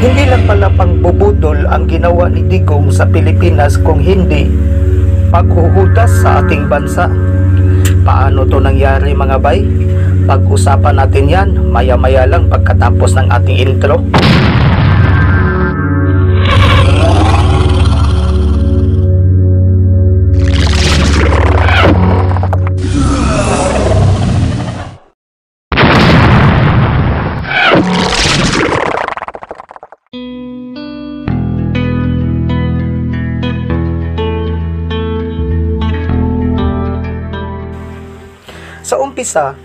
Hindi lang pala pangbubudol ang ginawa ni Digong sa Pilipinas kung hindi paghuhudas sa ating bansa. Paano to nangyari mga bay? Pag-usapan natin yan maya-maya lang pagkatapos ng ating intro. Sa umpisa,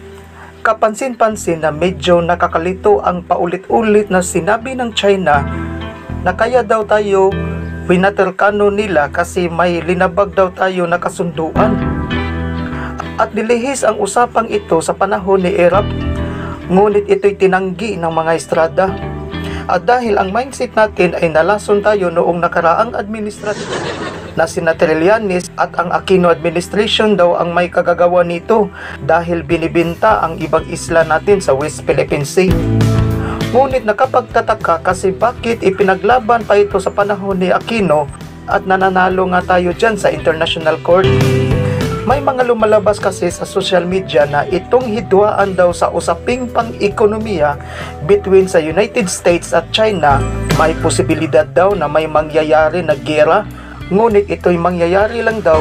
kapansin-pansin na medyo nakakalito ang paulit-ulit na sinabi ng China na kaya daw tayo winaterkano nila kasi may linabag daw tayo na kasunduan. At nilihis ang usapang ito sa panahon ni Erap, ngunit ito'y tinanggi ng mga estrada. At dahil ang mindset natin ay nalason tayo noong nakaraang administrasyon na sina Trillanes at ang Aquino administration daw ang may kagagawa nito dahil binibinta ang ibang isla natin sa West Philippine Sea. Ngunit nakapagtataka kasi bakit ipinaglaban pa ito sa panahon ni Aquino at nananalo nga tayo dyan sa International Court. May mga lumalabas kasi sa social media na itong hidwaan daw sa usaping pang-ekonomiya between sa United States at China, may posibilidad daw na may mangyayari na giyera. Ngunit ito'y mangyayari lang daw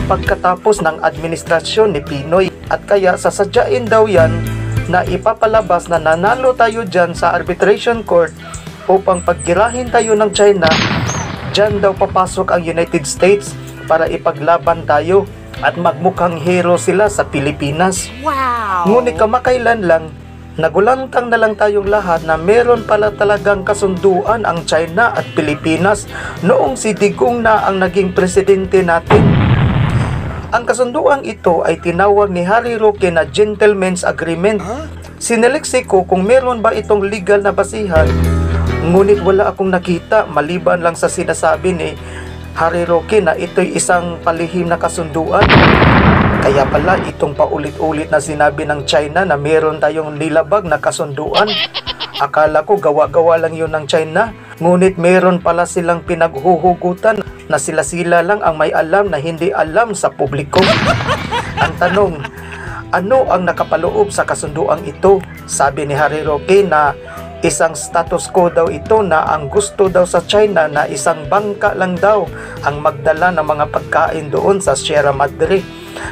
pagkatapos ng administrasyon ni Pinoy at kaya sasadyain daw yan na ipapalabas na nanalo tayo dyan sa arbitration court upang paggirahin tayo ng China. Dyan daw papasok ang United States para ipaglaban tayo at magmukhang hero sila sa Pilipinas. Wow! Ngunit kamakailan lang, nagulantang na lang tayong lahat na meron pala talagang kasunduan ang China at Pilipinas noong si Digong na ang naging presidente natin. Ang kasunduan ito ay tinawag ni Harry Roque na Gentleman's Agreement. Sineleksi ko kung meron ba itong legal na basihan, ngunit wala akong nakita maliban lang sa sinasabi ni Harry Roque na ito'y isang palihim na kasunduan. Kaya pala itong paulit-ulit na sinabi ng China na meron tayong nilabag na kasunduan. Akala ko gawa-gawa lang yun ng China, ngunit meron pala silang pinaghuhugutan na sila-sila lang ang may alam na hindi alam sa publiko. Ang tanong, ano ang nakapaloob sa kasunduang ito? Sabi ni Harry Roque na isang status quo daw ito na ang gusto daw sa China na isang bangka lang daw ang magdala ng mga pagkain doon sa Sierra Madre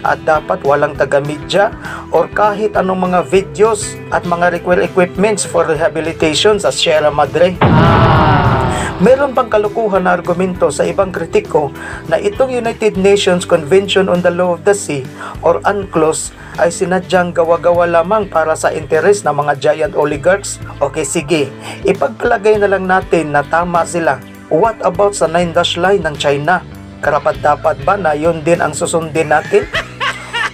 at dapat walang taga-media or kahit anong mga videos at mga required equipments for rehabilitation sa Sierra Madre. Meron pang kalukuhan na argumento sa ibang kritiko na itong United Nations Convention on the Law of the Sea or UNCLOS ay sinadyang gawa-gawa lamang para sa interes ng mga giant oligarchs. Okay, sige, ipagpalagay na lang natin na tama sila. What about sa 9 dash line ng China? Karapat-dapat ba na yun din ang susundin natin?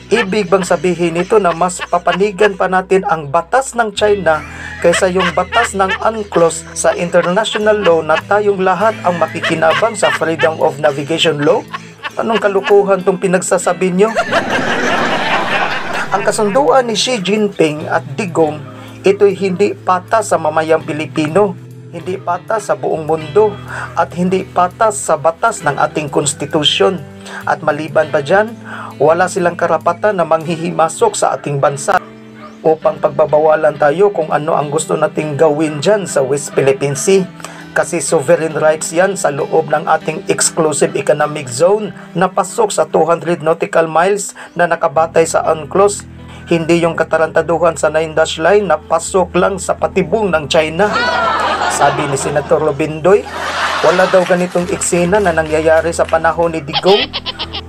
Ibig bang sabihin nito na mas papanigan pa natin ang batas ng China kaysa yung batas ng UNCLOS sa international law na tayong lahat ang makikinabang sa freedom of navigation law? Anong kalukuhan tong pinagsasabi nyo? Ang kasunduan ni Xi Jinping at Digong, ito'y hindi patas sa mamayang Pilipino, hindi patas sa buong mundo, at hindi patas sa batas ng ating konstitusyon. At maliban pa dyan, wala silang karapatan na manghihimasok sa ating bansa upang pagbabawalan tayo kung ano ang gusto nating gawin dyan sa West Philippine Sea. Kasi sovereign rights yan sa loob ng ating exclusive economic zone na pasok sa 200 nautical miles na nakabatay sa UNCLOS. Hindi yung katarantaduhan sa 9 dash line na pasok lang sa patibong ng China. Sabi ni Senator Robindoy, wala daw ganitong eksena na nangyayari sa panahon ni Digong.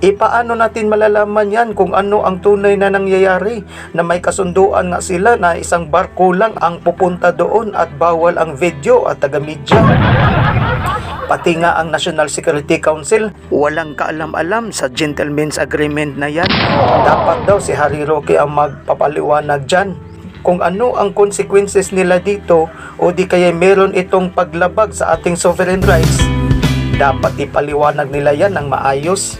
Paano natin malalaman yan kung ano ang tunay na nangyayari na may kasunduan nga sila na isang barko lang ang pupunta doon at bawal ang video at taga-media? Pati nga ang National Security Council walang kaalam-alam sa Gentleman's Agreement na yan. Dapat daw si Harry Roque ang magpapaliwanag dyan kung ano ang consequences nila dito o di kaya meron itong paglabag sa ating sovereign rights. Dapat ipaliwanag nila yan ng maayos.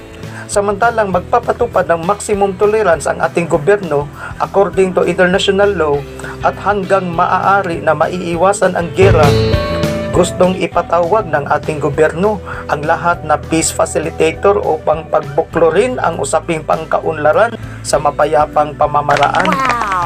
Samantalang magpapatupad ng maximum tolerance ang ating gobyerno according to international law at hanggang maaari na maiiwasan ang giyera, Gustong ipatawag ng ating gobyerno ang lahat na peace facilitator upang pagbuklurin ang usaping pangkaunlaran sa mapayapang pamamaraan.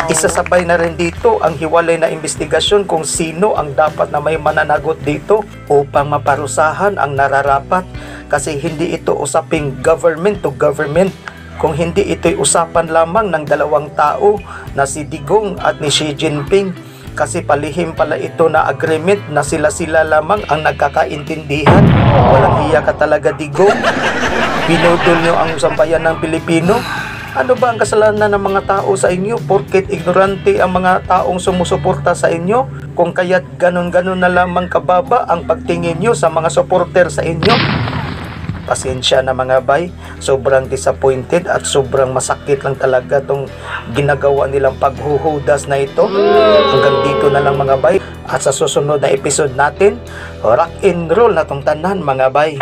Isasabay na rin dito ang hiwalay na investigasyon kung sino ang dapat na may mananagot dito upang maparusahan ang nararapat, kasi hindi ito usaping government to government, kung hindi ito'y usapan lamang ng dalawang tao na si Digong at ni Xi Jinping. Kasi palihim pala ito na agreement na sila-sila lamang ang nagkakaintindihan. Walang hiya ka talaga, Digong. Pinudol nyo ang sambayan ng Pilipino. Ano ba ang kasalanan ng mga tao sa inyo porket ignorante ang mga taong sumusuporta sa inyo? Kung kaya't ganon-ganon na lamang kababa ang pagtingin nyo sa mga supporter sa inyo? Pasensya na mga bay, sobrang disappointed at sobrang masakit lang talaga tong ginagawa nilang paghuhudas na ito. Hanggang dito na lang mga bay, at sa susunod na episode natin, rock and roll na tong tanan mga bay.